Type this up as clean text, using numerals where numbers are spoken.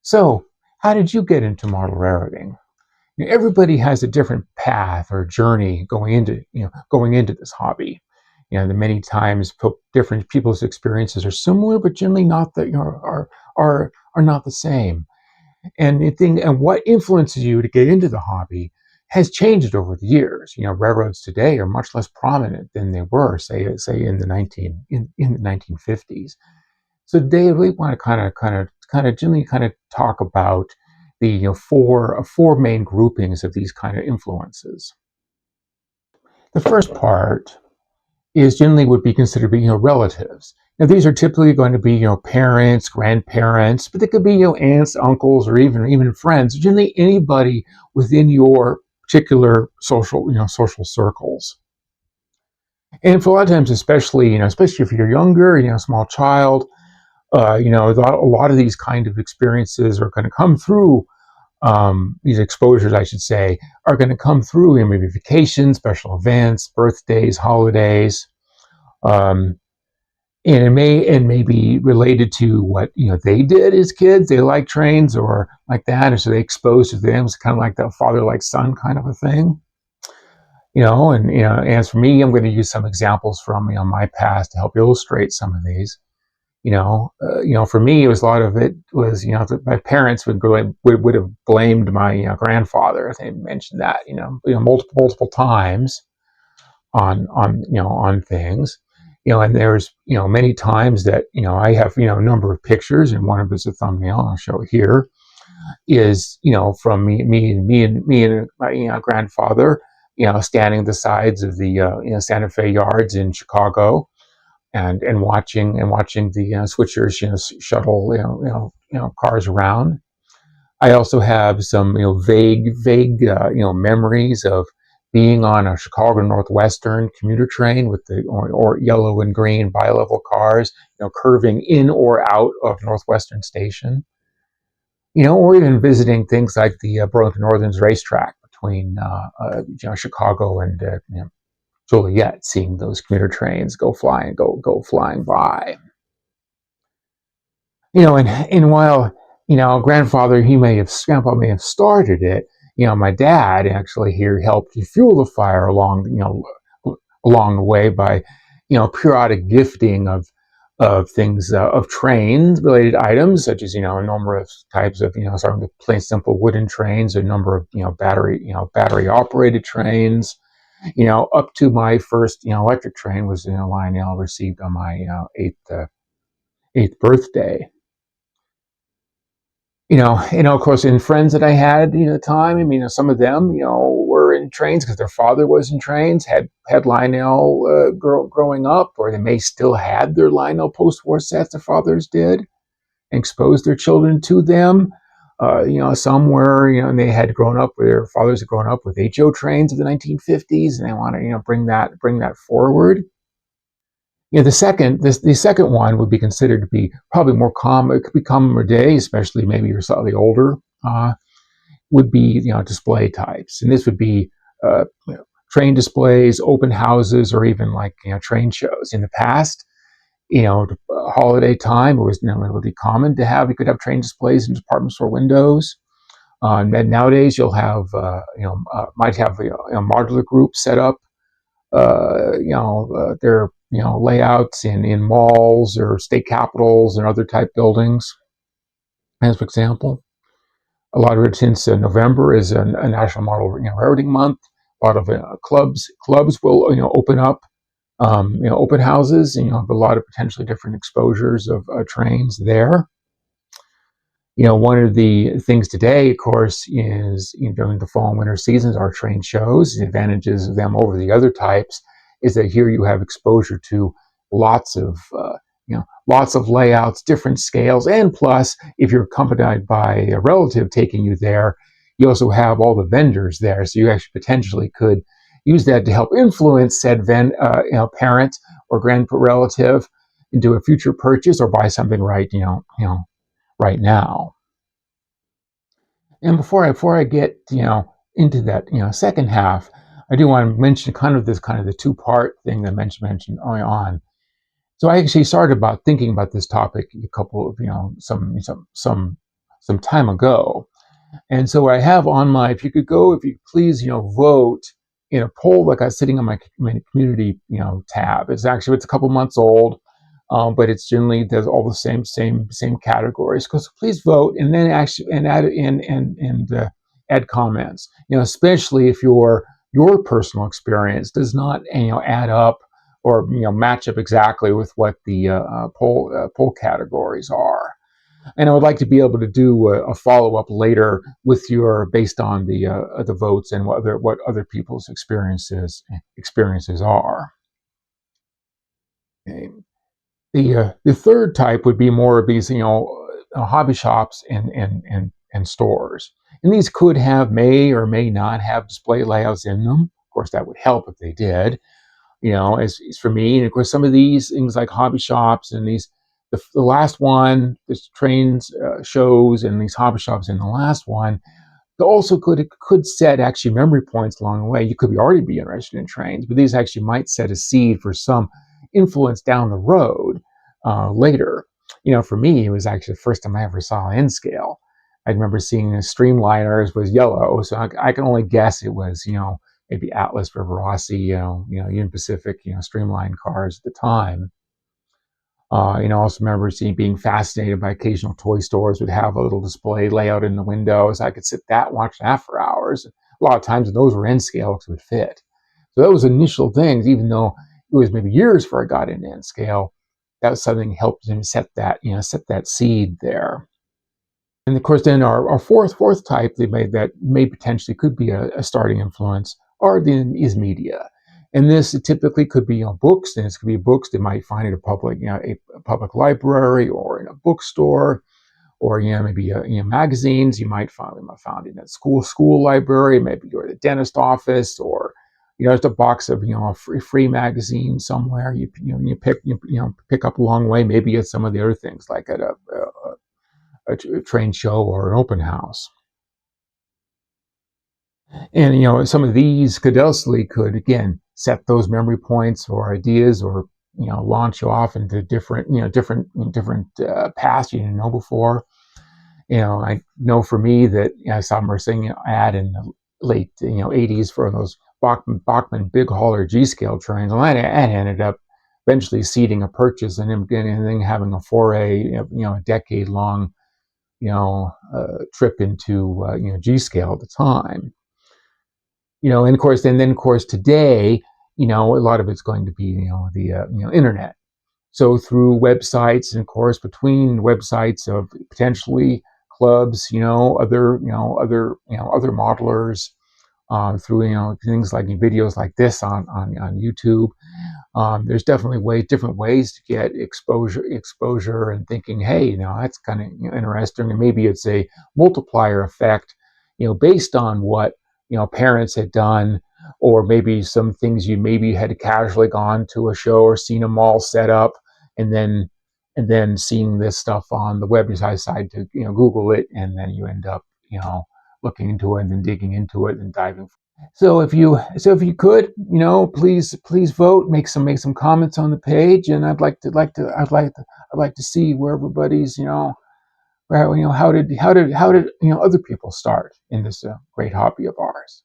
So, how did you get into model railroading? Everybody has a different path or journey going into this hobby. The many times different people's experiences are similar, but generally not that are not the same. And what influences you to get into the hobby has changed over the years. Railroads today are much less prominent than they were, say in the 1950s. So today, I really want to generally talk about the four main groupings of these kind of influences. The first part is generally would be considered to be relatives. Now these are typically going to be parents, grandparents, but they could be aunts, uncles, or even friends. Generally anybody within your particular social circles. And for a lot of times, especially if you're younger, small child, a lot of these kind of experiences are going to come through. These exposures, I should say, are going to come through in maybe vacations, special events, birthdays, holidays, um, and may be related to what they did as kids. They like trains or like that, and so they exposed to them. It's kind of like that father like son kind of a thing. And as for me, I'm going to use some examples from my past to help illustrate some of these. For me, it was a lot of it was, that my parents would have blamed my grandfather. They mentioned that, multiple times on things, and there's, many times that, I have, a number of pictures, and one of them is a thumbnail. I'll show it here. Is, from me and my grandfather, standing at the sides of the Santa Fe yards in Chicago, and watching the switchers shuttle cars around. I also have some vague memories of being on a Chicago Northwestern commuter train with the or yellow and green bi-level cars curving in or out of Northwestern Station. Or even visiting things like the Burlington Northern's racetrack between Chicago and Joliet, seeing those commuter trains go flying by. And while grandpa may have started it, my dad actually here helped fuel the fire along the way by periodic gifting of things of trains related items, such as a number of types of starting with plain simple wooden trains, a number of battery operated trains, up to my first electric train was Lionel received on my eighth birthday. Of course, in friends that I had, at the time, some of them, were in trains because their father was in trains, had Lionel growing up, or they may still had their Lionel post-war sets, their fathers did, and exposed their children to them. Some were, and they had grown up, their fathers had grown up with HO trains of the 1950s, and they want to, bring that forward. The second one would be considered to be probably more common. It could be common today, especially maybe you're slightly older. Would be display types, and this would be train displays, open houses, or even like train shows. In the past, holiday time, it was really common to have. You could have train displays in department store windows. And nowadays, you'll have might have a modular group set up. Their layouts in malls or state capitals and other type buildings. As for example, a lot of it since November is a National Model Railroading Month. A lot of clubs will open up open houses, and have a lot of potentially different exposures of trains there. One of the things today, of course, is during the fall and winter seasons, our train shows. The advantages of them over the other types is that here you have exposure to lots of layouts, different scales, and plus, if you're accompanied by a relative taking you there, you also have all the vendors there, so you actually potentially could use that to help influence said parent or grandparent relative into a future purchase or buy something right now. And before I get into that second half, I do want to mention kind of the two-part thing that I mentioned early on. So I actually started thinking about this topic a couple of some some time ago. And so what I have on my, if you could go, if you please, vote in a poll that got sitting on my community, tab. It's a couple months old, but it's generally does all the same categories. So please vote, and then actually and add add comments. Especially if your personal experience does not add up or match up exactly with what the poll categories are. And I would like to be able to do a follow up later with your based on the votes and what other people's experiences are. Okay. The third type would be more of these hobby shops and stores, and these could have may or may not have display layouts in them. Of course, that would help if they did. As for me, and of course, some of these things like hobby shops and the last one, this trains shows and these hobby shops in the last one, also could set actually memory points along the way. You could already be interested in trains, but these actually might set a seed for some influence down the road later. For me, it was actually the first time I ever saw N scale. I remember seeing the streamliners was yellow, so I can only guess it was maybe Atlas, Rivarossi, Union Pacific, streamlined cars at the time. I also remember being fascinated by occasional toy stores would have a little display layout in the windows. I could sit and watch that for hours. A lot of times those were N scale because it would fit. So those initial things, even though it was maybe years before I got into N scale, that was something that helped him set that seed there. And of course, then our fourth type that may potentially could be a starting influence is media. And this typically could be books, and this could be books they might find at a public library or in a bookstore, or maybe magazines you might find in a school library, maybe you're at the dentist office, or there's a box of a free magazine somewhere you pick up along the way. Maybe it's some of the other things like at a train show or an open house. And some of these could again set those memory points or ideas, or launch you off into different paths you didn't know before. I know for me that I saw Mersing ad in the late 80s for those Bachmann big hauler G scale trains, and that ended up eventually seeding a purchase and then having a foray, a decade long trip into G scale at the time. And of course today, a lot of it's going to be the internet. So through websites, and of course between websites of potentially clubs, other modelers, through things like videos like this on YouTube. There's definitely different ways to get exposure, and thinking, hey, that's kind of interesting, and maybe it's a multiplier effect, based on what parents had done, or maybe some things you maybe had casually gone to a show or seen them all set up, and then seeing this stuff on the web. You decide to Google it, and then you end up looking into it and then digging into it and diving. So if you could, please vote, make some comments on the page, and I'd like to see where everybody's, how did other people start in this great hobby of ours.